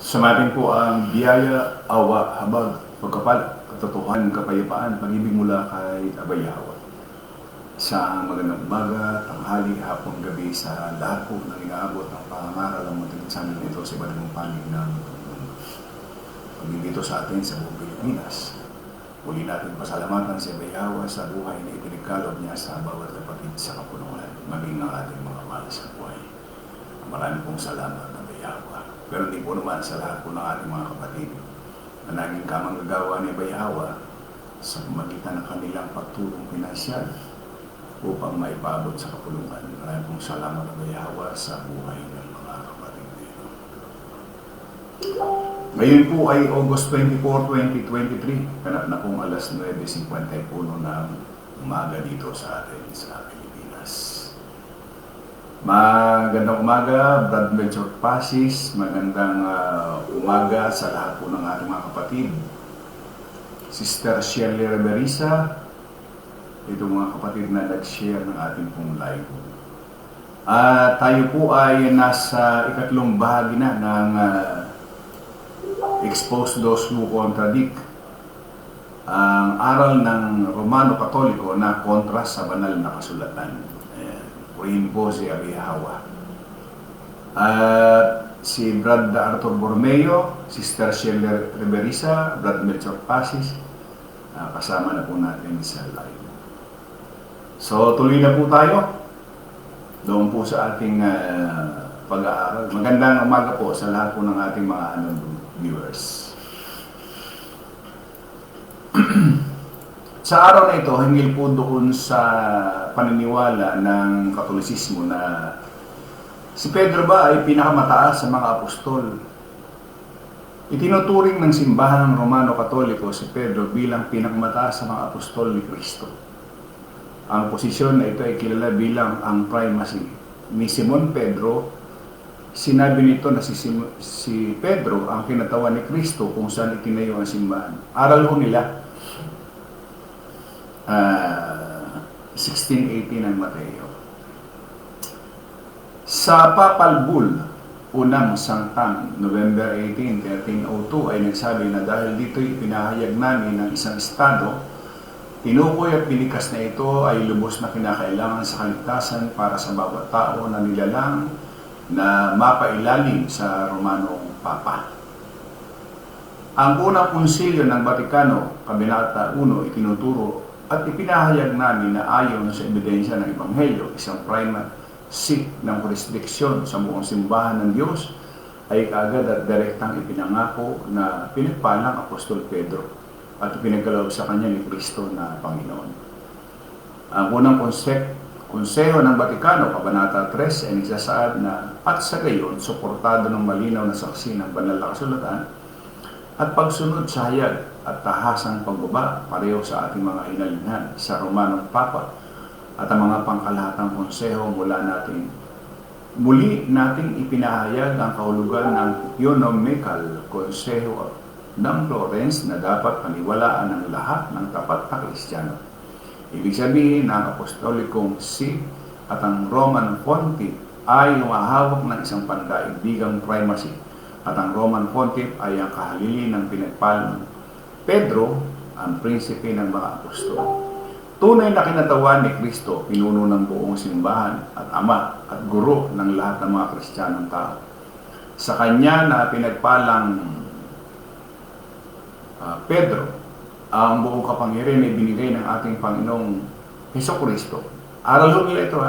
Sumatin po ang biyaya, awa, habag, pagkapal, katotohanan, kapayapaan, pag-ibig mula kay Abay Hawa. Sa magandang umaga, tanghali, hapon, gabi sa lahat po ng inaabot ng pangangaral ng munting sa amin ito sa iba't ibang panig ng pag-ibig sa atin sa buong Pilipinas. Muli natin pasalamatan si Abay Hawa sa buhay na ipinagkaloob niya sa bawat kapatid sa kapulungan, maging ang ating mga mahal sa buhay. Maraming pong salamat, Abay Hawa. Pero hindi po naman sa lahat po ng ating mga kapatid na naging kamanggagawa ni Abay Hawa sa pamagitan ng kanilang pagtulong pinansyal upang maipaabot sa kapulungan. Maraming pong salamat, Abay Hawa, sa buhay ng mga kapatid dito. Ngayon po ay August 24, 2023, kanat na pong alas 9:51 ng umaga dito sa atin sa Pilipinas. Magandang umaga, Brad Melchor Pasis. Magandang umaga sa lahat po ng ating mga kapatid. Sister Shirley Reverisa, ito mga kapatid na nag-share ng ating pong live. Tayo po ay nasa ikatlong bahagi na ng Expose Those Who Contradict, ang aral ng Romano Katoliko na kontra sa banal na kasulatan. Purihin po si Abay Hawa. At si Brad Arthur Bormeo, Sister Shirley Reverisa, Brad Melchor Pasis, kasama na po natin sa live. So tuloy na po tayo doon po sa ating pag-aaral. Magandang umaga po sa lahat po ng ating mga viewers. Sa araw na ito, hinggil po doon sa paniniwala ng Katolisismo na si Pedro ba ay pinakamataas sa mga apostol. Itinuturing ng simbahan ng Romano Katoliko si Pedro bilang pinakamataas sa mga apostol ni Kristo. Ang posisyon na ito ay kilala bilang ang primacy ni Simon Pedro. Sinabi nito na si Pedro ang kinatawan ni Kristo kung saan itinayo ang simbahan. Aral ho nila 16:18 ng Mateo. Sa Papal Bull, unang sangtang, November 18, 1302, ay nagsabi na dahil dito'y pinahayag namin ng isang estado, tinukoy at binikas na ito ay lubos na kinakailangan sa kaligtasan para sa bawat tao na nilalang na mapailalim sa Romanong Papa. Ang unang konsilyo ng Vatikano, Kabanata 1, itinuturo at ipinahayag namin na ayon sa ebidensya ng Ebanghelyo, isang primacy ng jurisdiksyon sa buong simbahan ng Diyos ay kaagad at direktang ipinangako na pinagpalang Apostol Pedro at ipinagkaloob sa kanya ni Kristo na Panginoon. Ang unang konseho ng Vatikano, Kabanata 3, ay nagsasaad na at sa gayon, suportado ng malinaw na saksi ng banal na kasulatan at pagsunod sa hayag at tahasang pagbaba pareho sa ating mga hinalingan sa Romanong Papa at ang mga pangkalahatang konseho muli nating ipinahayag ang kahulugan ng Economical Konseho ng Florence na dapat paniwalaan ng lahat ng tapat na Kristiyano. Ibig sabihin na ang Apostolikong See at ang Roman Pontiff ay humahawak ng isang pandaigdigang primacy at ang Roman Pontiff ay ang kahalili ng pinagpalang Pedro, ang prinsipe ng mga apostol. Tunay na kinatawan ni Kristo, pinuno ng buong simbahan at ama at guro ng lahat ng mga Kristiyanong tao. Sa kanya na pinagpalang Pedro, ang buong kapangyarihan ay binigay ng ating Panginoong Hesukristo. Aral ho nila ito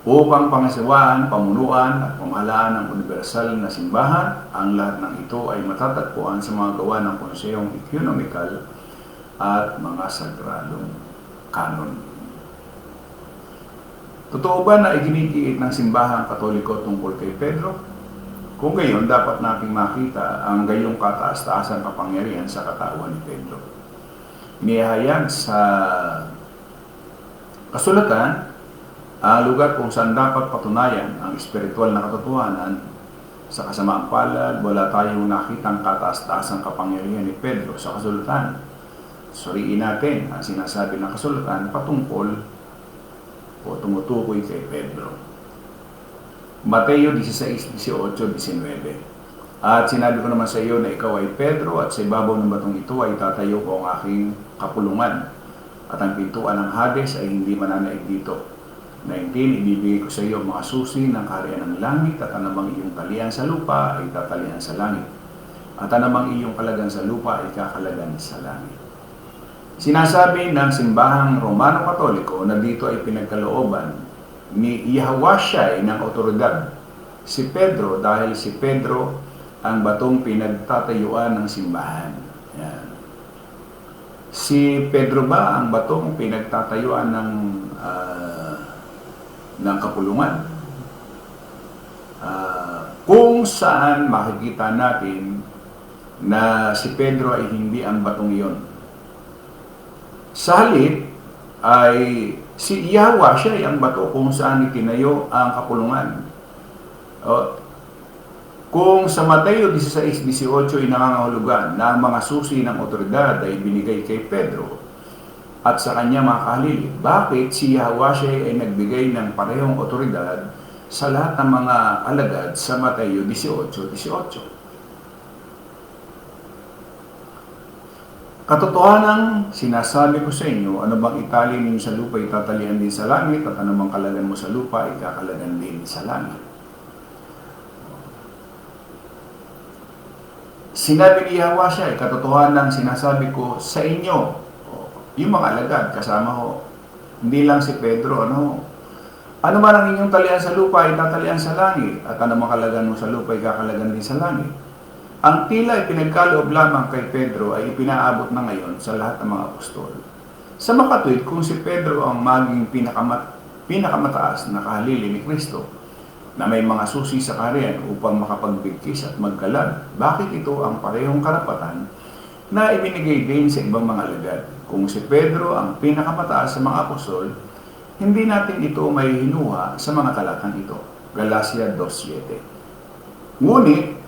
upang pangasawaan, pamunuan at pamahalaan ng universal na simbahan. Ang lahat ng ito ay matatagpuan sa mga gawa ng konsehong economical at mga sagradong kanon. Totoo ba na iginigiit ng simbahang Katoliko tungkol kay Pedro? Kung gayon, dapat nating makita ang gayong kataas-taasan kapangyarihan sa katawan ni Pedro. Inihayag sa kasulatan ang lugar kung saan dapat patunayan ang espiritual na katotohanan. Sa kasamaang palad, wala tayong nakitang kataas-taasang kapangyarihan ni Pedro sa kasulatan. Suriin natin ang sinasabi ng kasulatan patungkol o tumutukoy kay Pedro. Mateo 16:18-19. At sinabi ko naman sa iyo na ikaw ay Pedro at sa ibabaw ng batong ito ay tatayo ko ang aking kapulungan. At ang pintuan ng Hades ay hindi mananaig dito. 19, ibibigay ko sa iyo ang mga susi ng kaharian ng langit at anumang iyong talian sa lupa ay tatalian sa langit. At anumang iyong kalagan sa lupa ay kakalagan sa langit. Sinasabi ng simbahang Romano Katoliko na dito ay pinagkalooban ni Yahweh ng otoridad si Pedro dahil si Pedro ang batong pinagtatayuan ng simbahan. Yan. Si Pedro ba ang batong pinagtatayuan ng kapulungan? Kung saan makikita natin na si Pedro ay hindi ang batong iyon. Sa halip ay si Yahweh siya ay ang bato kung saan itinayo ang kapulungan. Kung sa Mateo 16:18 ay nangangahulugan na ang mga susi ng otoridad ay binigay kay Pedro at sa kanya mga kahalili, bakit si Yahweh ay nagbigay ng parehong otoridad sa lahat ng mga alagad sa Mateo 18:18? Katotohanan, sinasabi ko sa inyo, ano bang itali ninyo sa lupa, itatalian din sa langit, at ano bang kalagan mo sa lupa, ikakalagan din sa langit. Sinabi ni Yahweh siya, katotohanan sinasabi ko sa inyo, yung mga alagad, kasama ho, hindi lang si Pedro, ano man ang inyong talian sa lupa, itatalian sa langit, at ano man kalagan mo sa lupa, ikakalagan din sa langit. Ang tila ay pinagkaloob lamang kay Pedro ay ipinaabot na ngayon sa lahat ng mga apostol. Sa makatwid, kung si Pedro ang maging pinakamataas na kahalili ni Kristo, na may mga susi sa kaharian upang makapagbigkis at magkalad, bakit ito ang parehong karapatan na ibinigay din sa ibang mga alagad? Kung si Pedro ang pinakamataas sa mga apostol, hindi natin ito may hinuha sa mga talatang ito. Galacia 2:7. Ngunit,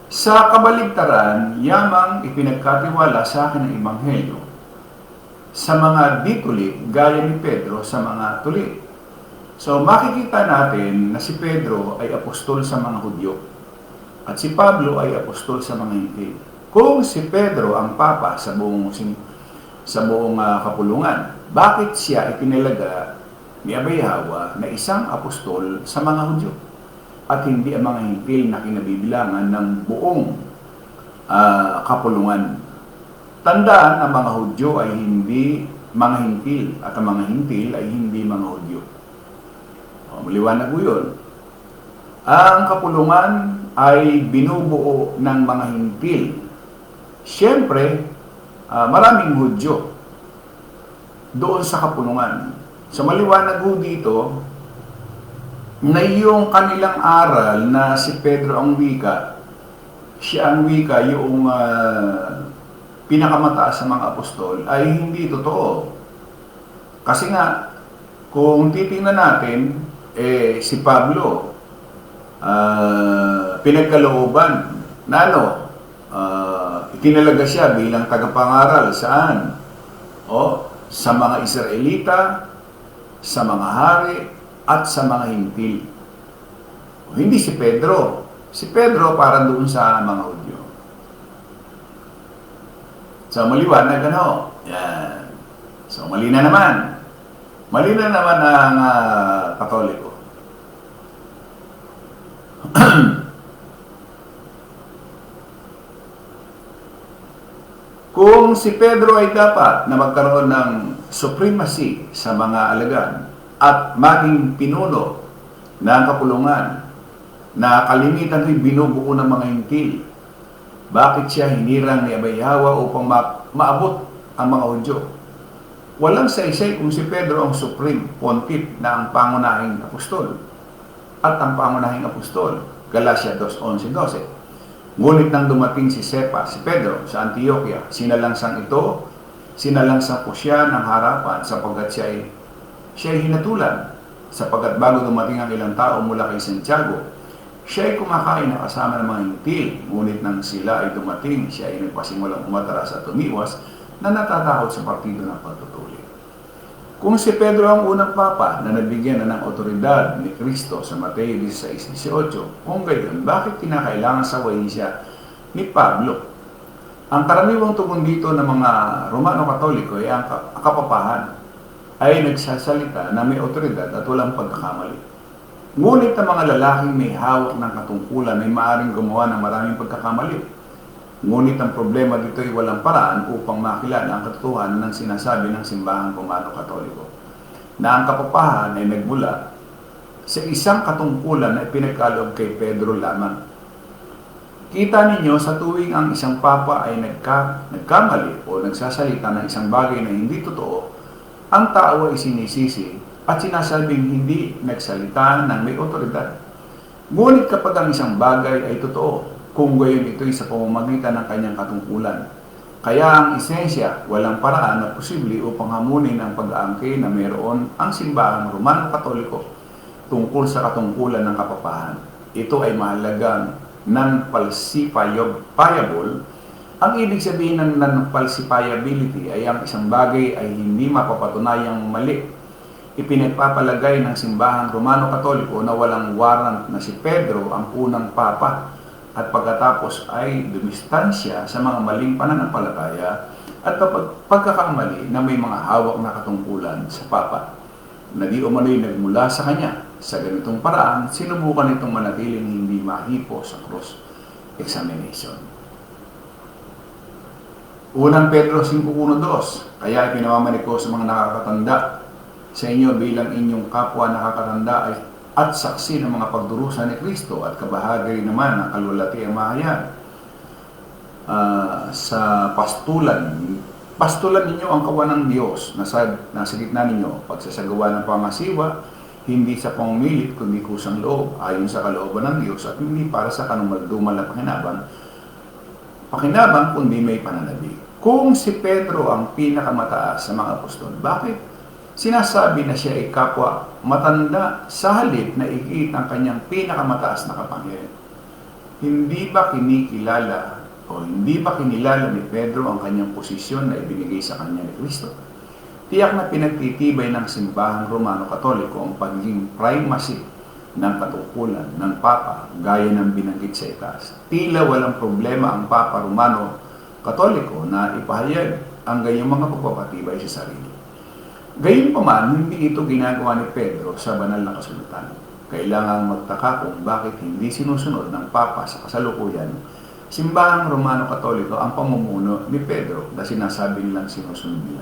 sa kabaligtaran, yamang ipinagkatiwala sa akin ng Ebanghelyo sa mga di tuli, gaya ni Pedro sa mga tuli. So, makikita natin na si Pedro ay apostol sa mga Hudyo at si Pablo ay apostol sa mga Hintil. Kung si Pedro ang papa sa buong kapulungan, bakit siya ipinalaga ni Abayhawa na isang apostol sa mga Hudyo at hindi ang mga Hintil na kinabibilangan ng buong kapulungan? Tandaan, ang mga Hudyo ay hindi mga Hintil at ang mga Hintil ay hindi mga Hudyo. Maliwanag po yun. Ang kapulungan ay binubuo ng mga Hintil. Siyempre, maraming Hudyo doon sa kapulungan. So maliwanag po dito na yung kanilang aral na si Pedro ang wika, siya ang wika, yung pinakamataas sa mga apostol, ay hindi totoo. Kasi nga, kung titingnan natin, si Pablo, pinagkalooban na itinalaga siya bilang tagapangaral saan? Sa mga Israelita, sa mga hari, at sa mga Hintil. Hindi si Pedro. Si Pedro para doon sa mga Hudyo. So, maliwanag Yan. So, mali na naman. Mali na naman ang Katoliko. Kung si Pedro ay dapat na magkaroon ng supremacy sa mga alagad at maging pinuno ng kapulungan na kalimitan ay binubuo ng mga Hintil, bakit siya hinirang ni Abayhawa upang maabot ang mga Hudyo? Walang saysay kung si Pedro ang supreme pontiff na ang pangunahing apostol at ang pangunahing apostol. Galacia 2:11-12. Ngunit nang dumating si Pedro sa Antioquia, sinalangsang po siya ng harapan sapagkat siya ay hinatulan. Sapagkat bago dumating ang ilang tao mula kay Santiago, siya ay kumakain na kasama ng mga Hintil. Ngunit nang sila ay dumating, siya ay nagpasimulang umatras at umiwas na natatakot sa partido ng pagtutuli. Kung si Pedro ang unang papa na nabigyan na ng otoridad ni Kristo sa Mateo 16:18, kung gayon, bakit kinakailangan sawayin siya ni Pablo? Ang karaniwang tugon dito ng mga Romano Katoliko ay ang kapapahan ay nagsasalita na may otoridad at walang pagkakamali. Ngunit ang mga lalaking may hawak ng katungkulan ay maaaring gumawa ng maraming pagkakamali. Ngunit ang problema dito ay walang paraan upang makilala ang katotohanan ng sinasabi ng simbahang Romano Katoliko na ang kapapahan ay nagmula sa isang katungkulan na ipinagkaloob kay Pedro lamang. Kita ninyo sa tuwing ang isang papa ay nagkamali o nagsasalita ng isang bagay na hindi totoo, ang tao ay sinisisi at sinasabing hindi nagsalita ng may otoridad. Ngunit kapag ang isang bagay ay totoo, kung gayon ito ay sa pamamagitan ng kanyang katungkulan. Kaya ang esensya, walang paraan na posible upang hamunin ang pag-aangkin na mayroon ang simbahang Romano Katoliko tungkol sa katungkulan ng kapapahan. Ito ay mahalagang non-falsifiable. Ang ibig sabihin ng non-falsifiability ay ang isang bagay ay hindi mapapatunayang mali. Ipinagpapalagay ng simbahang Romano Katoliko na walang warrant na si Pedro ang unang papa at pagkatapos ay dumistansya sa mga maling pananampalataya at pagkakamali na may mga hawak na katungkulan sa papa na di umano'y nagmula sa kanya. Sa ganitong paraan, sinubukan itong manatiling hindi mahipo sa cross examination. Unang Pedro 5:1-2, kaya ipinamamanig ko sa mga nakakatanda sa inyo bilang inyong kapwa nakakatanda at saksi ng mga pagdurusa ni Kristo at kabahagi naman ng kalwalatiang mahayan sa pastulan. Pastulan ninyo ang kawan ng Diyos na nasa gitna ninyo, pagsasagawa ng pangasiwa, hindi sa pangmilit kundi kusang loob, ayon sa kalooban ng Diyos at hindi para sa kanumaldumal na pakinabang kundi may pananabik. Kung si Pedro ang pinakamataas sa mga apostol, bakit sinasabi na siya ay kapwa matanda sa halip na igiit ang kanyang pinakamataas na kapangyarihan? Hindi ba kinilala ni Pedro ang kanyang posisyon na ibinigay sa kanya ni Kristo? Tiyak na pinagtitibay ng simbahang Romano Katoliko ang pagiging primacy ng katungkulan ng Papa gaya ng binanggit sa itaas. Tila walang problema ang Papa Romano Katoliko na ipahayag ang ganyang mga pagpapatibay sa sarili. Gayunpaman, hindi ito ginagawa ni Pedro sa banal na kasulatan. Kailangang magtaka kung bakit hindi sinusunod ng Papa sa kasalukuyan simbahang Romano Katoliko ang pamumuno ni Pedro na sinasabi nilang sinusunod nila.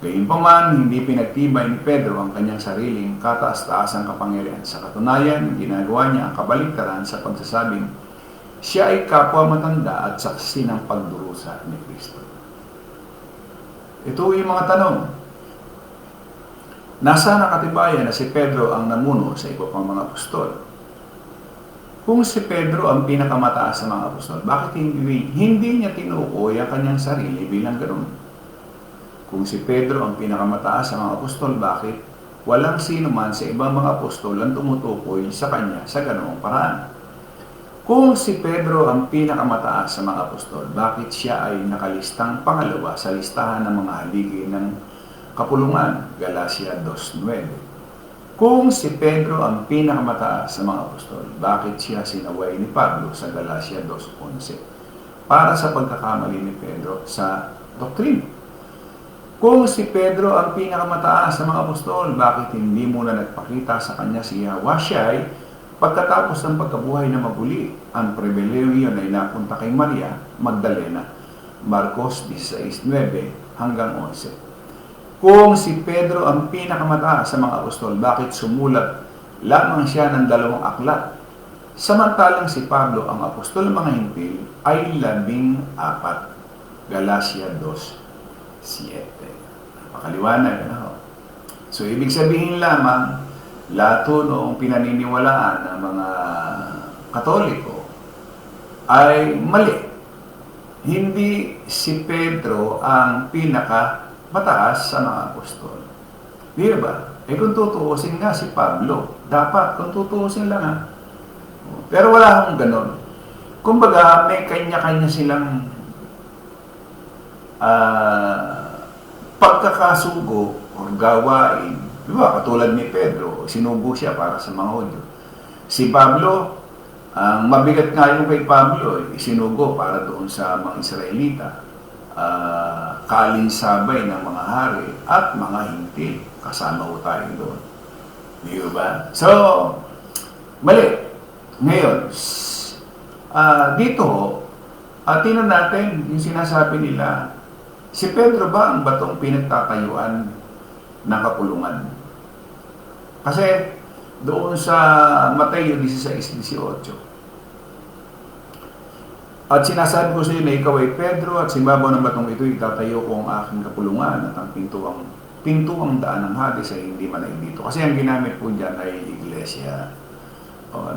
Gayunpaman, hindi pinagtibay ni Pedro ang kanyang sariling kataas-taasang kapangyarihan. Sa katunayan, ginagawa niya ang kabaligtaran sa pagsasabing siya ay kapwa matanda at saksi ng pagdurusa ni Kristo. Ito yung mga tanong. Nasa nakatibayan na si Pedro ang namuno sa iba pang mga apostol? Kung si Pedro ang pinakamataas sa mga apostol, bakit hindi niya tinukoy ang kanyang sarili bilang ganoon? Kung si Pedro ang pinakamataas sa mga apostol, bakit walang sino man sa ibang mga apostol ang tumutukoy sa kanya sa ganoong paraan? Kung si Pedro ang pinakamataas sa mga apostol, bakit siya ay nakalistang pangalawa sa listahan ng mga haligi ng kapulungan, Galacia 2:9. Kung si Pedro ang pinakamataas sa mga apostol, bakit siya sinaway ni Pablo sa Galacia 2:11 para sa pagkakamali ni Pedro sa doktrina? Kung si Pedro ang pinakamataas sa mga apostol, bakit hindi muna nagpakita sa kanya si Yahushua pagkatapos ng pagkabuhay na maguli? Ang pribilehiyo na napunta kay Maria Magdalena, Marcos 16:9-11. Kung si Pedro ang pinakamataas sa mga apostol, bakit sumulat lamang siya ng 2 aklat? Samantalang si Pablo, ang apostol ng mga hintil, ay 14. Galacia 2:7. Napakaliwanag. So, ibig sabihin lamang, lato noong pinaniniwalaan ng mga Katoliko ay mali. Hindi si Pedro ang pinakamataas sa mga apostol. Di ba? Kung tutuusin nga si Pablo, dapat kung tutuusin lang ha. Pero wala akong ganon. Kumbaga, may kanya-kanya silang pagkakasugo o or gawain. Di ba? Katulad ni Pedro, sinugo siya para sa mga Hudyo. Si Pablo, ang mabigat nga yung kay Pablo, isinugo para doon sa mga Israelita. Kalinsabay ng mga hari at mga hintil. Kasama ko tayo doon. Di ba? So, mali. Ngayon, dito, tingnan natin yung sinasabi nila, si Pedro ba ang batong pinagtatayuan ng kapulungan? Kasi doon sa Mateo 16:18, at sinasabi ko sa iyo na ikaw ay Pedro at simbabaw ng batong ito itatayo ko ang aking kapulungan at ang pintuang daan ng Hades ay hindi manaig dito. Kasi ang ginamit po dyan ay iglesia.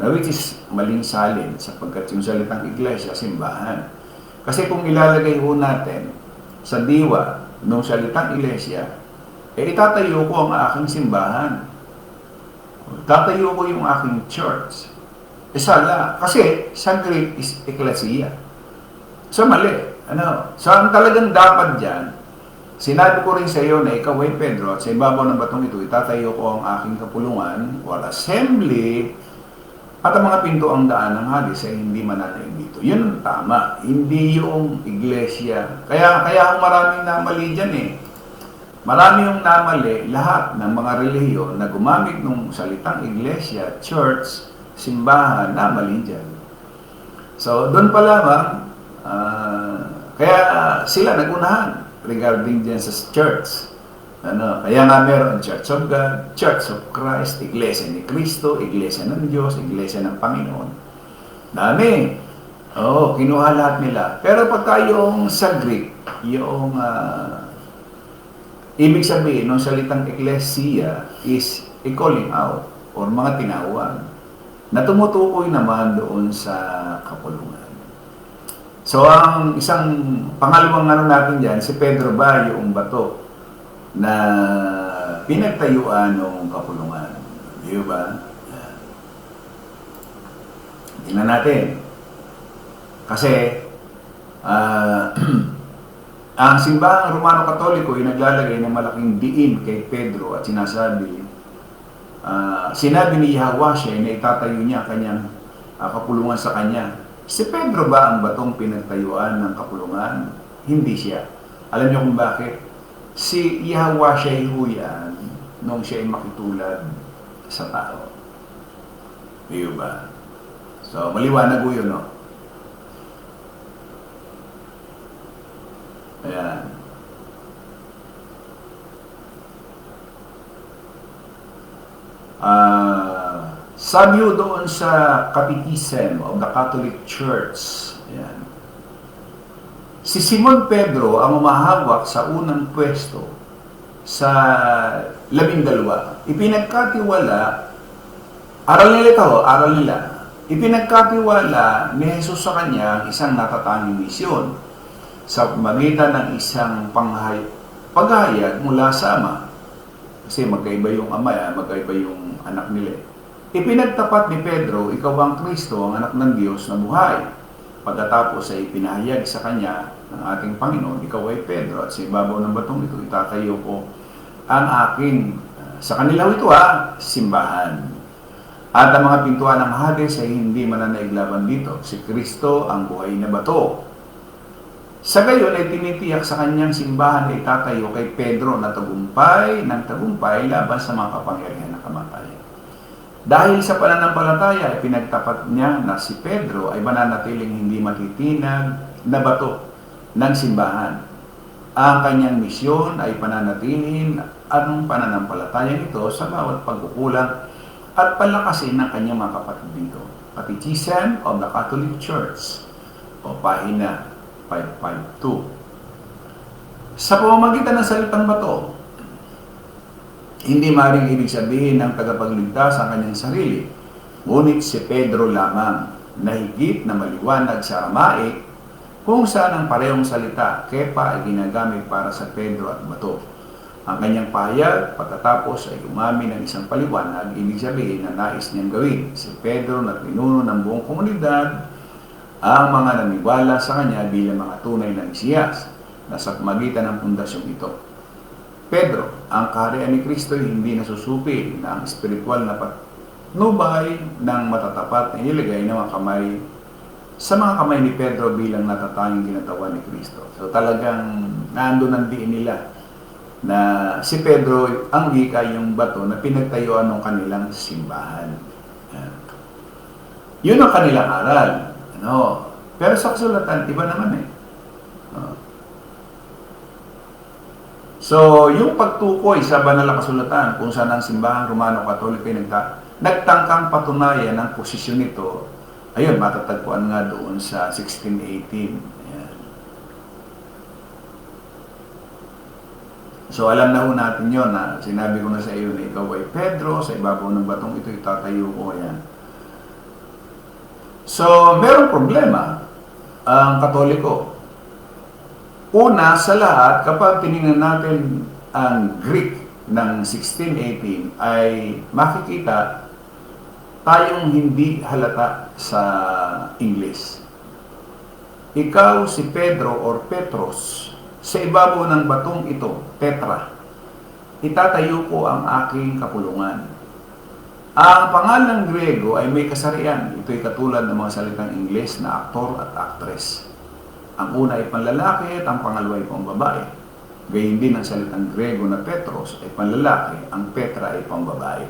Which is maling salin sapagkat yung salitang iglesia, simbahan. Kasi kung ilalagay ho natin sa diwa ng salitang iglesia, itatayo ko ang aking simbahan. Tatayo ko yung aking church. Sala. Kasi sa Greek is ecclesia. So mali. So ang talagang dapat dyan, sinabi ko rin sa iyo na ikaw ay Pedro at sa ibabaw ng batong ito, itatayo ko ang aking kapulungan o assembly at ang mga pinto ang daan ng Hades ay hindi mananaig dito. Yun ang tama. Hindi yung iglesia. Kaya maraming namali dyan eh. Marami yung namali, lahat ng mga relihiyon na gumamit ng salitang iglesia, church, simbahan, namali dyan. So, doon pa lamang, kaya sila nagunahan regarding dyan sa church. Kaya nga meron Church of God, Church of Christ, Iglesia ni Cristo, Iglesia ng Diyos, Iglesia ng Panginoon. Dami. Kinuha lahat nila. Pero pagka yung sa Greek, yung ibig sabihin ng salitang ecclesia is a calling out or mga tinawag na tumutukoy naman doon sa kapulungan. So, ang isang pangalawang natin dyan, si Pedro ba yung bato na pinagtayuan ng kapulungan? Di ba? Tingnan natin. Kasi, ang simbahang Romano-Katoliko ay naglalagay ng malaking diin kay Pedro at sinasabi, sinabi ni Yahweh siya na itatayo niya kanyang kapulungan sa kanya. Si Pedro ba ang batong pinagtayuan ng kapulungan? Hindi siya. Alam niyo kung bakit? Si Yahweh siya ay huyan nung siya ay makitulad sa tao. Di ba? So, maliwanag ko yun, no? Ayan. Sabi doon sa Catechism of the Catholic Church, ayan, si Simon Pedro ang umahawak sa unang pwesto sa 12. Ipinagkatiwala, aral nila, ipinagkatiwala ni Jesus sa kanya isang natatanging misyon sa pamamagitan ng isang paghayag mula sa Ama. Kasi magkaiba yung Ama, magkaiba yung anak nila. Ipinagtapat ni Pedro, ikaw ang Kristo, ang anak ng Diyos na buhay. Pagkatapos ay pinahayag sa kanya ng ating Panginoon, ikaw ay Pedro, at sa ibabaw ng batong ito, itatayo ko ang aking, sa kanila ito simbahan. At ang mga pintuan ng Hades ay hindi mananaig laban dito. Si Kristo ang buhay na bato. Sa gayon ay tinitiyak sa kanyang simbahan ay itatayo kay Pedro na tagumpay laban sa mga kapangyarihan ng kamatayan. Dahil sa pananampalataya ay pinagtapat niya na si Pedro ay mananatiling hindi matitinag na bato ng simbahan. Ang kanyang misyon ay pananatilihin ang pananampalataya nito sa bawat pagkukulang at palakasin ng kanyang mga kapatid dito. Catechism of the Catholic Church o pahina 552. Sa pamamagitan ng salitang bato, hindi maaaring ibig sabihin ng tagapagligtas ang kanyang sarili, ngunit si Pedro lamang na higit na maliwanag sa Aramaic kung saan ang parehong salita, kepa, ay ginagamit para sa Pedro at bato. Ang kanyang pahayag pagkatapos ay umamin ng isang paliwanag, ibig sabihin na nais niyang gawin. Si Pedro na pinuno ng buong komunidad ang mga naniwala sa kanya bilang mga tunay na Mesiyas na sa pamagitan ng pundasyong ito. Pedro, ang kaharian ni Kristo ay hindi nasusupi na ang espiritual na patnubay ng matatapat na inilagay ng mga kamay sa mga kamay ni Pedro bilang natatanging ginatawan ni Kristo. So talagang nandun ang diin nila na si Pedro ang wika yung bato na pinagtayuan ng kanilang simbahan. Yun ang kanilang aral. Ano? Pero sa kasulatan, iba naman eh. So, yung pagtukoy sa banal na kasulatan kung saan ang simbahan Romano-Katoliko ay nagtangkang patunayan ang posisyon nito, ayun, matatagpuan nga doon sa 1618. Ayan. So, alam na ho natin yun na sinabi ko na sa iyo na ikaw ay Pedro, sa ibabaw ng batong ito itatayo ko. Ayan. So, merong problema ang Katoliko. Una sa lahat, kapag tinignan natin ang Greek ng 1618, ay makikita tayong hindi halata sa English. Ikaw si Pedro or Petros, sa ibabaw ng batong ito, Petra, itatayo ko ang aking kapulungan. Ang pangalang Grego ay may kasarian. Ito'y katulad ng mga salitang Ingles na aktor at actress. Ang una ay panlalaki at ang pangalawa ay pambabae. Gayun din ang salitang Grego na Petros ay panlalaki, ang Petra ay pambabae.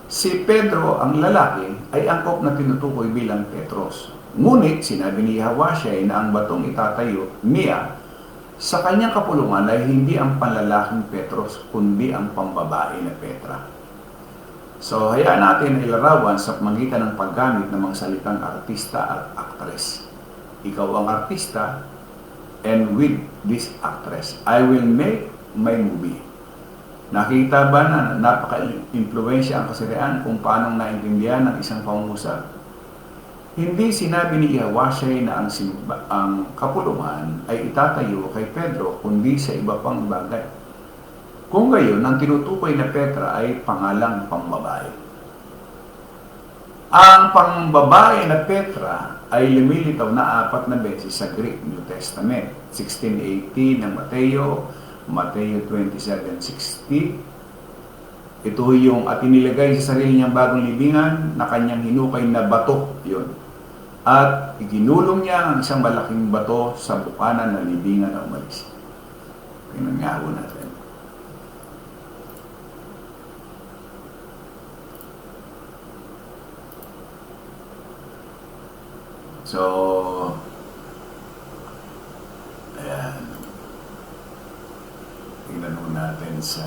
Si Pedro, ang lalaki, ay angkop na tinutukoy bilang Petros. Ngunit sinabi ni Yahweh na ang batong itatayo niya sa kanyang kapulungan ay hindi ang panlalaking Petros, kundi ang pambabae na Petra. So, hayaan natin ilarawan sa pamagitan ng paggamit ng mga salitang artista at actress. Ikaw ang artista, and with this actress, I will make my movie. Nakita ba na napaka-influensya ang kasarian kung paano naintindihan ng isang pangungusap? Hindi sinabi ni Yahweh na ang kapulungan ay itatayo kay Pedro, kundi sa iba pang bagay. Kung gayon, ang tinutukoy na Petra ay pangalang pambabae. Ang pambabae na Petra ay lumilitaw na 4 na beses sa Greek New Testament. 16:18 ng Mateo, Mateo 27:60. Ito yung at inilagay sa sarili niyang bagong libingan na kanyang hinukay na bato. Yun. At iginulong niya ang isang malaking bato sa bukanan ng libingan na umalis. Pinangawa natin. So, ayan. Tingnan mo natin sa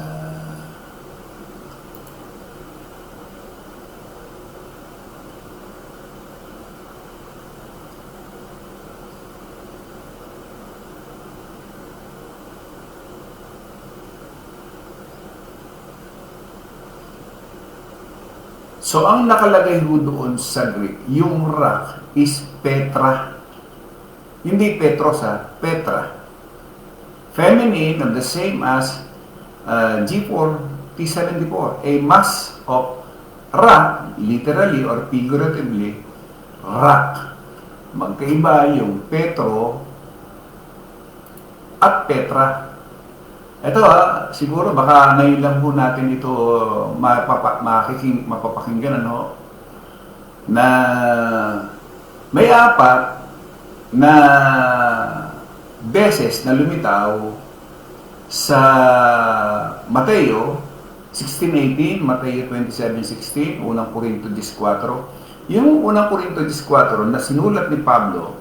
So, ang nakalagay ho doon sa Greek, yung rock is Petra. Hindi Petros Petra. Feminine and the same as G4, T74. A mass of rock, literally or figuratively, rock. Magkaiba yung Petro at Petra. Ito siguro baka ngayon lang po natin ito mapapakinggan na may 4 na beses na lumitaw sa Mateo 16:18, Mateo 27:16, unang Korinto 10:4. Yung unang Korinto 10:4 na sinulat ni Pablo,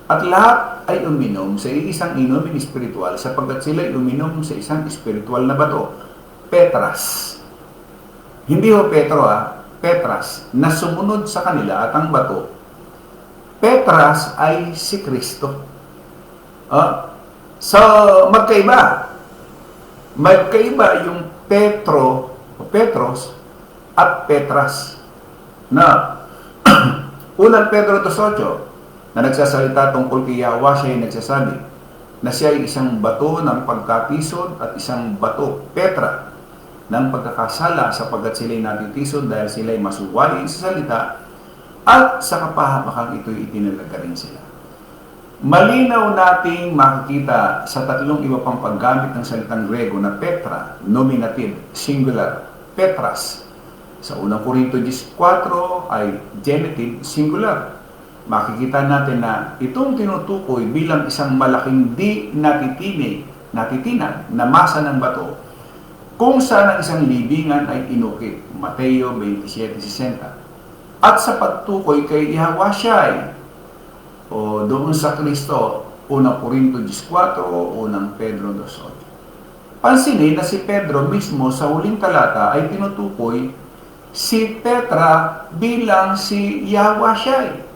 at lahat ay uminom sa isang inumin espiritual sapagkat sila ay uminom sa isang espiritual na bato, Petras. Hindi ho Petro Petras, na sumunod sa kanila at ang bato. Petras ay si Kristo. So, magkaiba. Magkaiba yung Petro, Petros, at Petras. Na, unang Pedro 2:8, na nagsasalita tungkol kay Yahweh, siya ay nagsasabi na siya ay isang bato ng pagkatisod at isang bato, Petra, ng pagkakasala sapagkat sila'y natitisod dahil sila'y masuwain sa salita at sa kapahamakang ito'y itinalaga rin sila. Malinaw nating makikita sa tatlong iba pang paggamit ng salitang Grego na Petra, nominative, singular, Petras. Sa unang Korinto 14 ay genitive, singular. Makikita natin na itong tinutukoy bilang isang malaking di natitinag na masa ng bato kung saan ang isang libingan ay inukit. Mateo 27:60. At sa pagtukoy kay Yahweh o doon sa Kristo, unang Korinto 14 o unang Pedro 2:8. Pansinin na si Pedro mismo sa huling talata ay tinutukoy si Petra bilang si Yahweh.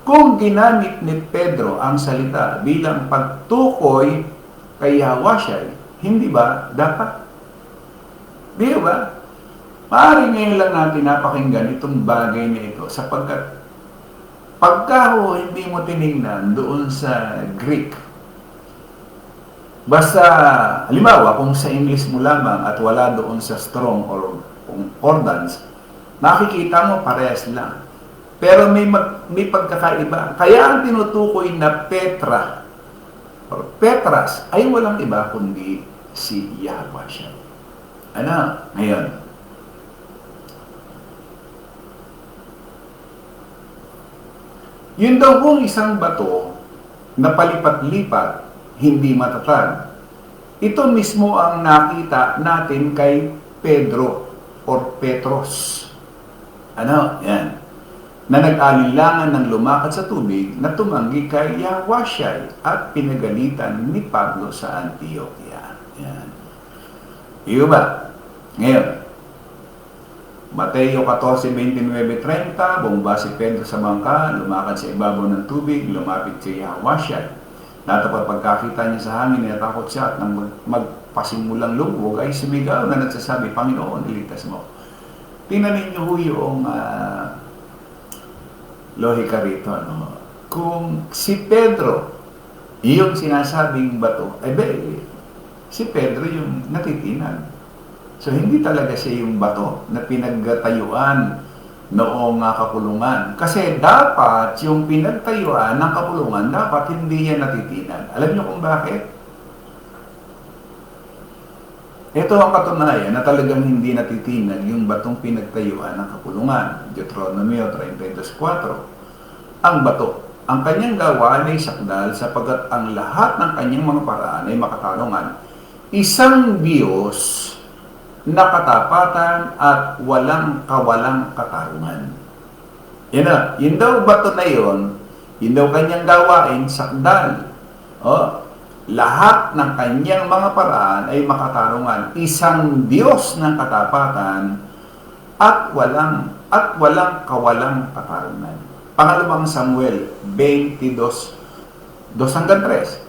Kung ginamit ni Pedro ang salita bilang pagtukoy kay Yahweh, hindi ba dapat? Di ba? Maaaring ngayon lang natin napakinggan itong bagay na ito sapagkat pagka hindi mo tinignan doon sa Greek, basta, halimbawa, kung sa English mo lamang at wala doon sa Strong or Concordance, nakikita mo parehas lang. Pero may pagkakaiba. Kaya ang tinutukoy na Petra or Petras ay walang iba kundi si Yahweh siya. Ano? Ngayon, yun daw kung isang bato na palipat-lipat, hindi matatag. Ito mismo ang nakita natin kay Pedro or Petros. Ano? Yan. Na nag-alinlangan ng lumakad sa tubig na tumanggi kay Yahweh at pinagalitan ni Pablo sa Antioquia. Yan. Iyo ba? Ngayon, Mateo 14:29-30, bumaba si Pedro sa bangka, lumakad sa ibabaw ng tubig, lumapit kay Yahweh. Natapat pagkakita niya sa hangin, natakot siya at nang magpasimulang lubog ay sumigaw na nagsasabi, Panginoon, iligtas mo. Tingnan ninyo ho yung lohika rito. Ano? Kung si Pedro, yung sinasabing bato, si Pedro yung natitinag. So, hindi talaga siya yung bato na pinagtayuan noong kakulungan. Kasi dapat yung pinagtayuan ng kapulungan, dapat hindi yan natitinag. Alam niyo kung bakit? Ito ang katunayan na talagang hindi natitinag yung batong pinagtayuan ng kapulungan. Deuteronomio 32:4. Ang bato, ang kanyang gawa ay sakdal sapagat ang lahat ng kanyang mga paraan ay makatarungan. Isang Diyos na katapatan at walang kawalang katarungan. Yan na. Yun daw bato na yun daw kanyang gawain, sakdal. Lahat ng kanyang mga paraan ay makatarungan. Isang Diyos ng katapatan at walang kawalang katarungan. Pangalawang Samuel 22:2-3.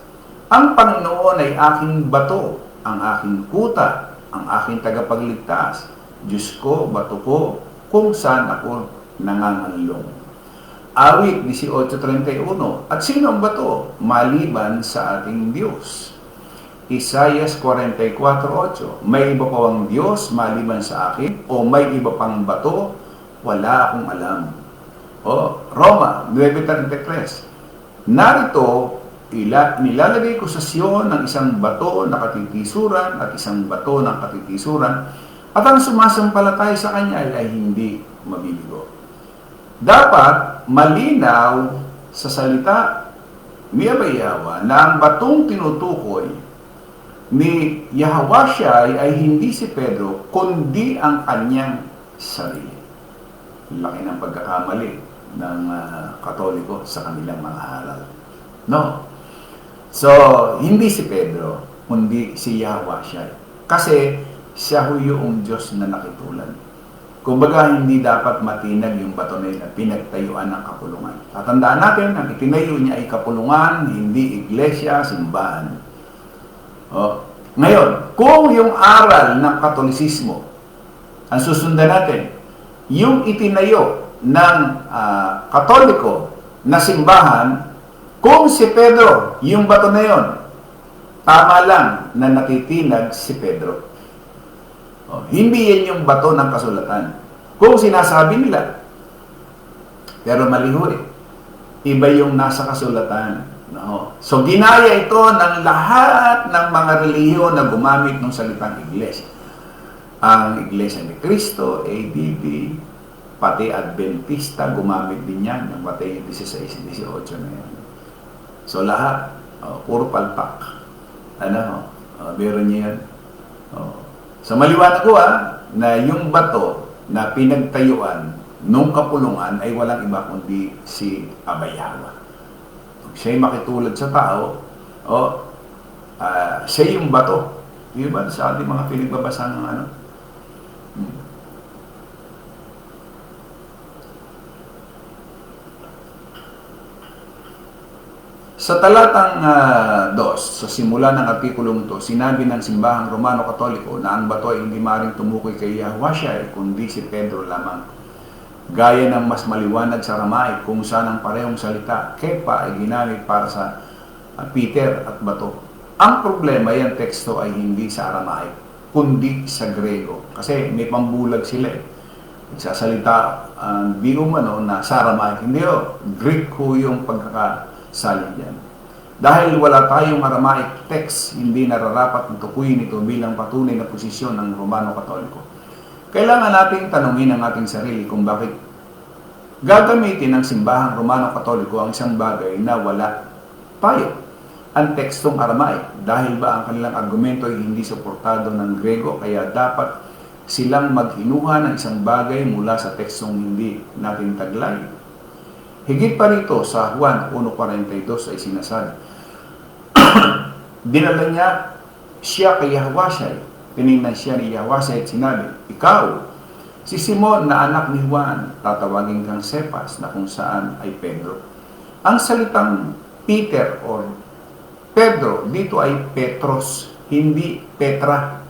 Ang Panginoon ay aking bato, ang aking kuta, ang aking tagapagligtas. Diyos ko, bato ko, kung saan ako nangangalong. Awit 18:31. At sino ang bato? Maliban sa ating Diyos. Isaiah 44:8. May iba pa bang Diyos maliban sa akin? O may iba pang bato? Wala akong alam. Roma 9:33. Narito, nilalagay ko sa Sion ng isang bato na katitisuran at isang bato ng katitisuran at ang sumasampalatay sa kanya ay hindi mabibigo. Dapat malinaw sa salita ni Yahweh na ang batong tinutukoy ni Yahweh ay hindi si Pedro kundi ang kanyang sarili. Laki ng pagkakamali ng Katoliko sa kanilang mga halal. No. So, hindi si Pedro, kundi si Yahweh. Kasi siya ho yung Diyos na nakitulan. Kumbaga, hindi dapat matinag yung bato na yun at pinagtayuan ng kapulungan. Tatandaan natin, ang itinayo niya ay kapulungan, hindi iglesia, simbahan. Ngayon, kung yung aral ng Katolisismo, ang susundan natin, yung itinayo ng Katoliko na simbahan, kung si Pedro, yung bato na yun, tama lang na natitinag si Pedro. Hindi yan yung bato ng kasulatan. Kung sinasabi nila, pero mali ho eh. Iba yung nasa kasulatan. No? So, ginaya ito ng lahat ng mga relihiyon na gumamit ng salitang iglesia. Ang Iglesia ni Cristo, ABB, pati Adventista, gumamit din yan ng Mateo 16:18 na yan. So, lahat, puro palpak. Meron niya yan. So, maliwanag ko na yung bato na pinagtayuan nung kapulungan ay walang iba kundi si Abayawa. Siya'y makitulad sa tao, siya yung bato. Di ba sa ating mga pinagbabasa ng ano? Sa talatang 2, sa simula ng artikulong ito, sinabi ng simbahang Romano-Katoliko na ang bato ay hindi maaaring tumukoy kay Yahweh kundi si Pedro lamang. Gaya ng mas maliwanag sa Aramaic kung saan ang parehong salita, kepa, ay ginamit para sa Peter at bato. Ang problema, yung teksto ay hindi sa Aramaic, kundi sa Grego. Kasi may pambulag sila Nagsasalita di umano na sa Aramaic. Hindi Greek ko yung pagkakasalin dyan. Dahil wala tayong Aramaic text, hindi nararapat na tukuyin ito bilang patunay na posisyon ng Romano-Katoliko. Kailangan nating tanungin ang ating sarili kung bakit gagamitin ng simbahang Romano-Katoliko ang isang bagay na wala tayo. Ang tekstong Aramaic, dahil ba ang kanilang argumento ay hindi suportado ng Grego, kaya dapat silang maghinuha ng isang bagay mula sa tekstong hindi natin taglay. Higit pa rito sa Juan 1:42 ay sinasabi, dinala niya siya kay Yahweh. Tinignan siya ni Yahweh at sinabi, ikaw, si Simon na anak ni Juan, tatawagin kang Cephas na kung saan ay Pedro. Ang salitang Peter o Pedro dito ay Petros, hindi Petra.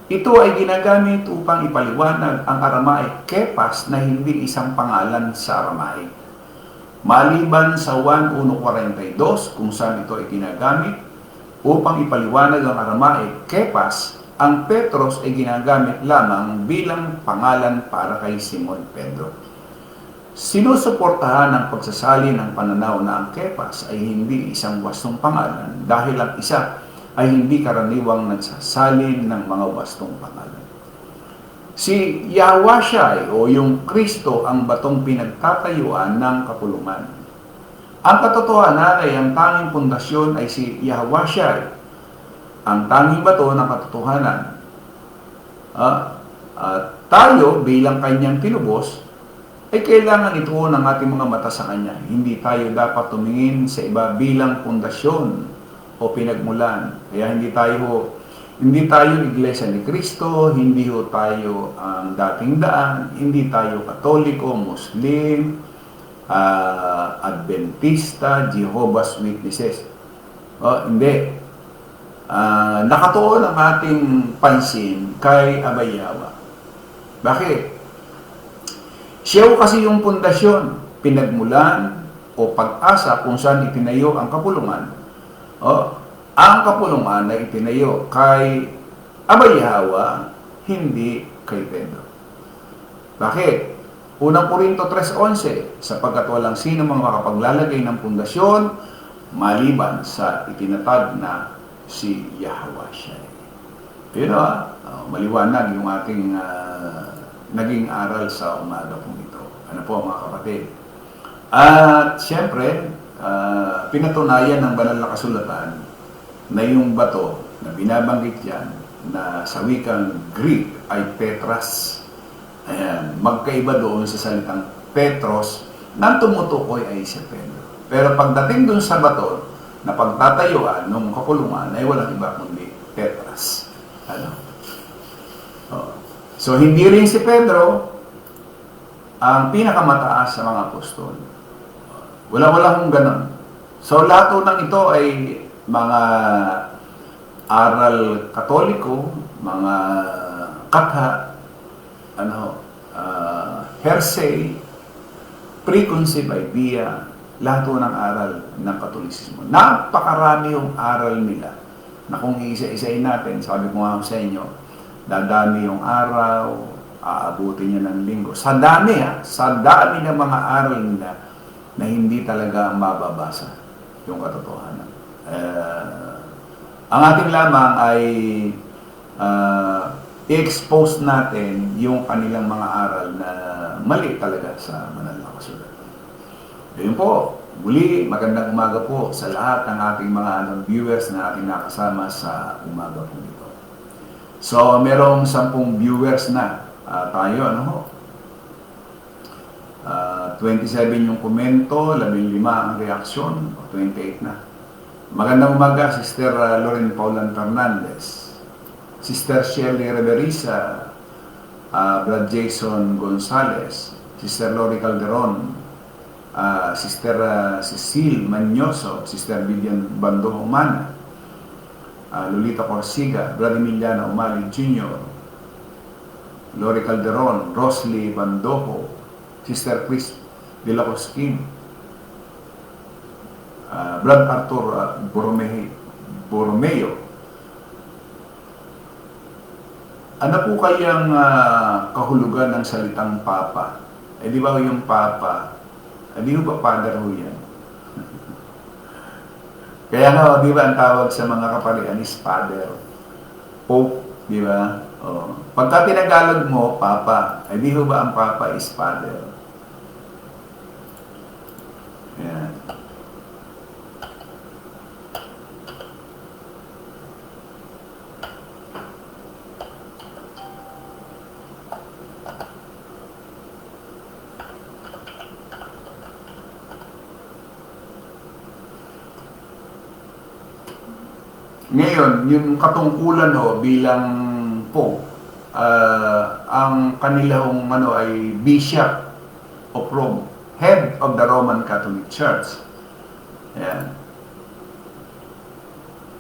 Ito ay ginagamit upang ipaliwanag ang Aramaic Kephas na hindi isang pangalan sa Aramaic. Maliban sa 1:42 kung saan ito ay ginagamit upang ipaliwanag ang Aramaic Kephas, ang Petros ay ginagamit lamang bilang pangalan para kay Simon Pedro. Sinusuportahan ng pagsasali ng pananaw na ang Kephas ay hindi isang wastong pangalan dahil ang isa ay hindi karaniwang nagsasalin ng mga wastong pangalan. Si Yahweh o yung Kristo ang batong pinagtatayuan ng kapulungan. Ang katotohanan ay ang tanging pundasyon ay si Yahweh, ang tanging bato ng katotohanan. Tayo bilang kanyang tinubos ay kailangan ituon ang ating mga mata sa kanya. Hindi tayo dapat tumingin sa iba bilang pundasyon o pinagmulan. Kaya hindi tayo Iglesia ni Cristo, hindi tayo ang dating daan, hindi tayo Katoliko, Muslim, Adventista, Jehovah's Witnesses. Hindi. Nakatuon ang ating pansin kay Abayawa. Bakit? Siya kasi yung pundasyon, pinagmulan o pag-asa kung saan itinayo ang kapulungan. Ang kapulungan na itinayo kay Abayawa, hindi kay Pedro. Bakit? Unang Korinto 3:11, sapagkat walang sino mang makapaglalagay ng pundasyon maliban sa itinatag na si Yahweh siya. Pero maliwanag yung ating naging aral sa umaga po ito. Ano po mga kapatid? At siyempre, pinatunayan ng banal na kasulatan na yung bato na binabanggit yan na sa wikang Greek ay Petras. Ayan, magkaiba doon sa salitang Petros na tumutukoy ay si Pedro. Pero pagdating doon sa bato na pagtatayuan ng kapulungan ay walang iba kundi Petras. So, hindi rin si Pedro ang pinakamataas sa mga apostol. Wala kong ganon. So, lahat ng ito ay mga aral katoliko, mga katha, hearsay, preconceived idea, lahat ng aral ng Katolisismo. Napakarami yung aral nila na kung isa-isayin natin, sabi ko nga sa inyo, dadami yung araw, aabutin niya ng linggo. Sa dami ng mga aral nila na hindi talaga mababasa. yung katotohanan. Ang ating lamang ay i-expose natin yung kanilang mga aral na mali talaga sa banal na kasulatan. Ayun po, muli, magandang umaga po sa lahat ng ating mga viewers na ating nakasama sa umaga po nito. So, merong 10 viewers na tayo, 27 yung komento, 15 ang reaksyon, 28 na. Magandang umaga, Sister Loren Paulan Fernandez, Sister Shirley Reveriza, Brad Jason Gonzalez, Sister Lori Calderon, Sister Cecile Manyoso, Sister Vivian Bando Humana, Lolita Corsiga, Brad Emiliano Umali Jr., Lori Calderon, Rosly Bandojo, Sister Chris De La Cosquin, Brad Arthur Borromeo. Ano po kayang kahulugan ng salitang Papa? Di ba yung Papa, di ba Father ho yan? Kaya nga, di ba ang tawag sa mga kaparian is Father, Pope, di ba? Pagka tinagalog mo, Papa, di ba ang Papa is Father? Yan. Ngayon, yung katungkulan bilang Pope, ang kanilang ay Bishop of Rome, Head of the Roman Catholic Church. Ayan.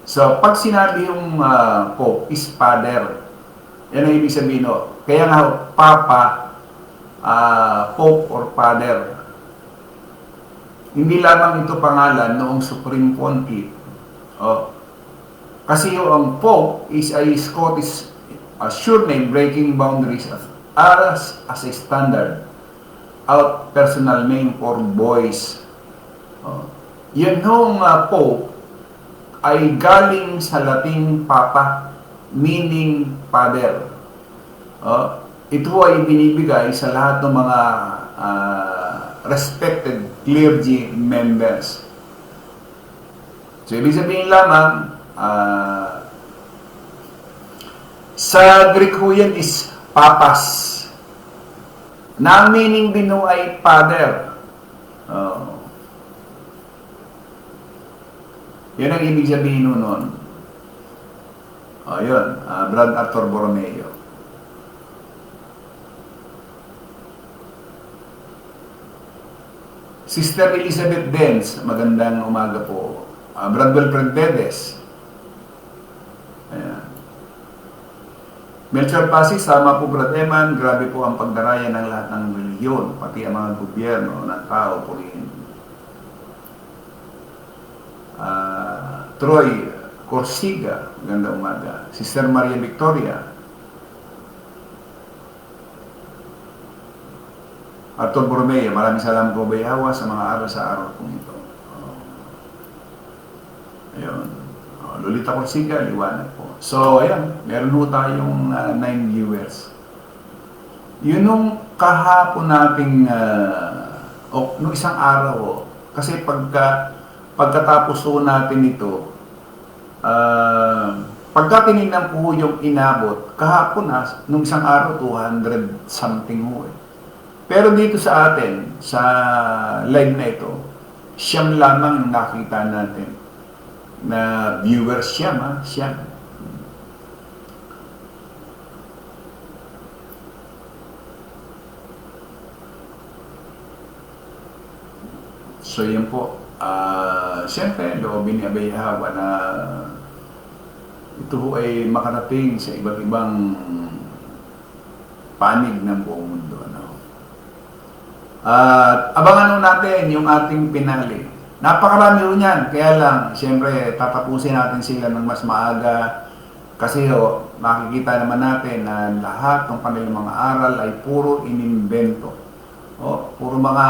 So, pag sinabi yung Pope is Father, yan ang ibig sabihin. Kaya nga, Papa, Pope or Father. Hindi lamang ito pangalan noong Supreme Pontiff. Kasi yung Pope is a Scottish surname breaking boundaries as a standard out personal name for boys. Yun yung Pope ay galing sa Latin Papa, meaning Father. Ito ay binibigay sa lahat ng mga respected clergy members. So, ibig sabihin lamang, sa Greek ho yan is papas, na ang meaning din ho ay father. Yan ang ibig sabihin ho nun. Yun, Brad Arthur Borromeo. Sister Elizabeth Dens, magandang umaga po. Brad Wilfred Bedes. Ayan. Melchor Pasi, sama po Brad Eman, grabe po ang pagdaraya ng lahat ng reliyon, pati ang mga gobyerno ng tao po rin. Troy Corsiga, magandang umaga. Sister Maria Victoria. Arthur Borromeo, maraming salamat po Bayawa sa mga aral sa araw po ito. Ayun. Lolita Corsiga, liwanag po. So, ayan, meron po tayong 9 viewers. Yun nung kahapon nating, nung isang araw, kasi pagkatapos po natin ito, pagka tinignan po yung inabot, kahapon nung isang araw, 200 something ho eh. Pero dito sa atin, sa live na ito, siyam lamang yung nakita natin na viewers, siyam. So yun po, siyempre loobin ni Abay Hawa na ito po ay makarating sa iba't ibang panig ng buong mundo. At abangan natin yung ating pinali. Napakarami ho niyan, kaya lang, siyempre, tatapusin natin sila ng mas maaga kasi makikita naman natin na lahat ng kanilang mga aral ay puro inimbento. Puro mga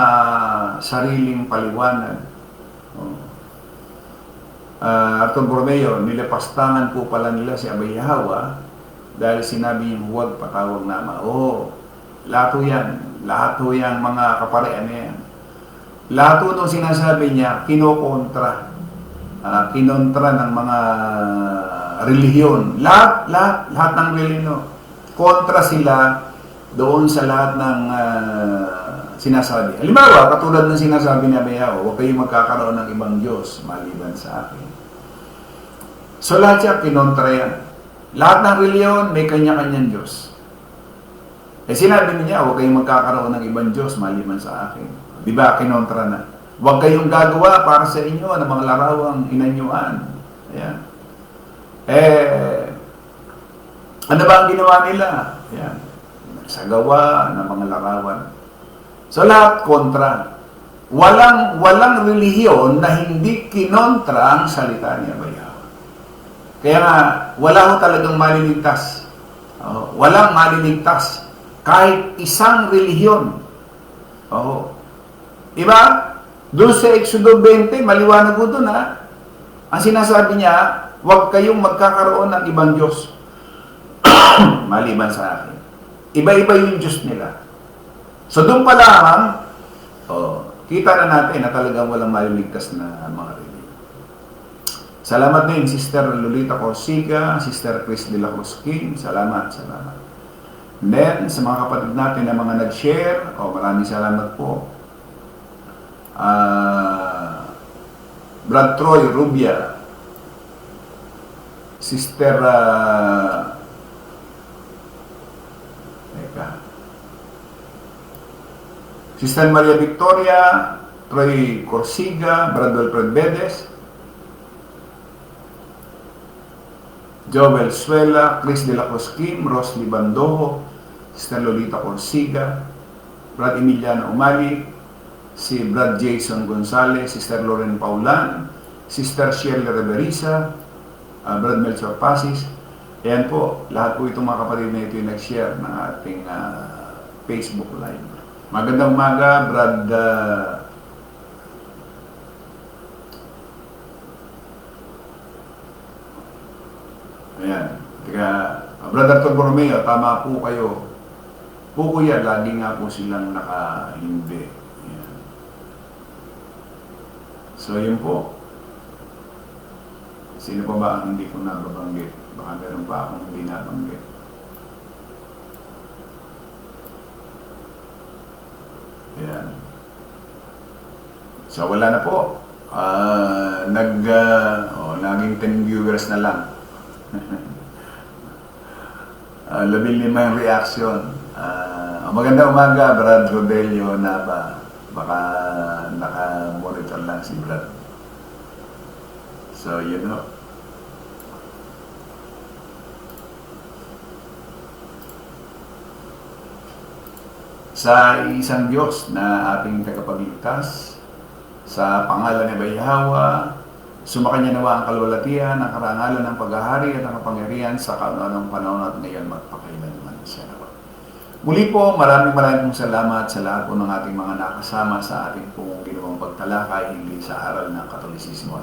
sariling paliwanag. Arthur Borromeo, nilapastangan po pala nila si Abay Yahawa dahil sinabi niya huwag patawag na ama. Lahat ho yan. Lahat ho yan mga kaparean na yan. Lahat ho nung sinasabi niya, kinokontra. Kinontra ng mga relihiyon. Lahat ng relihiyon. Kontra sila doon sa lahat ng sinasabi. Halimbawa, katulad ng sinasabi ni Abay Yahawa, huwag kayong magkakaroon ng ibang Diyos maliban sa akin. So lahat siya, kinontra yan. Lahat ng reliyon, may kanya-kanyang Diyos. Sinabi niya, huwag kayong magkakaroon ng ibang Diyos maliban sa akin. Di ba, kinontra na. Huwag kayong gagawa para sa inyo ng mga larawang inanyuan. Ayan. Ano ba ang ginawa nila? Ayan. Nagsagawa ng mga larawan. So lahat kontra. Walang relihiyon na hindi kinontra ang salita ni Abay Yahawa. Kaya nga, wala ho talagang maliligtas. Walang maliligtas. Kahit isang relihiyon. Diba? Doon sa Exodo 20, maliwanag ko doon ang sinasabi niya, huwag kayong magkakaroon ng ibang Diyos. Maliban sa akin. Iba-iba yung Diyos nila. So doon pa lamang, kita na natin na talagang walang maliligtas na mga relihiyon. Salamat din, Sister Lolita Corsica, Sister Chris de la Cruz King. Salamat. And then, sa mga kapatid natin na mga nag-share, maraming salamat po. Brad Troy Rubia, Sister Sister Maria Victoria, Troy Corsiga, Brad Wilfred Bedes, Joel Suela, Chris de la Cruz Kim, Rosly Bandojo, Sister Lolita Corsiga, Brad Emiliano Umali, si Brad Jason Gonzalez, Sister Lauren Paulan, Sister Shirley Reveriza, Brad Melchor Pasis. Ayan po, lahat po itong mga kapatid na ito yung nag-share ng ating Facebook Live. Magandang umaga, Brad ayan. Brother Arthur Borromeo, tama po kayo. Po kuya, lagi nga po silang nakahindi. Ayan. So, yun po. Sino pa ba ang hindi ko nababanggit? Baka meron pa akong hindi nabanggit. Ayan. So, wala na po. Naging 10 viewers na lang. 15 yung reaction. Magandang umaga, Brad Rodelio Nava. Baka naka-monitor lang si Brad. So, you know. Sa isang Diyos na ating tagapagligtas, sa pangalan ni Abay Yahawa, sumakanya nawa ang kalwalatian, ang karangalan ng paghahari at ang kapangyarihan sa kaunang panahon at ngayon magpakailanman siya nawa. Muli po, maraming pong salamat sa lahat po ng ating mga nakasama sa ating pong ginawang pagtalakay hindi sa aral ng Katolisismo.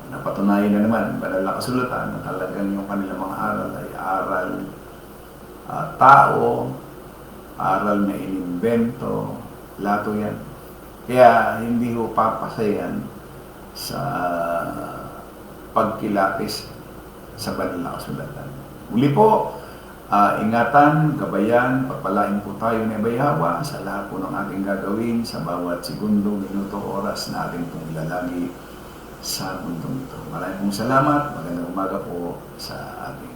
Napatunayan na naman, banal na kasulatan na talagang yung kanilang mga aral ay aral tao, aral na inimbento, lato yan. Kaya hindi ho papasayan sa pagkilapis sa banal na kasulatan. Muli po, ingatan, gabayan, pagpalain po tayo ni Abay Yahawa sa lahat po ng ating gagawin sa bawat segundo, minuto, oras na ating pong ilalagi sa mundong ito. Maraming pong salamat. Magandang umaga po sa ating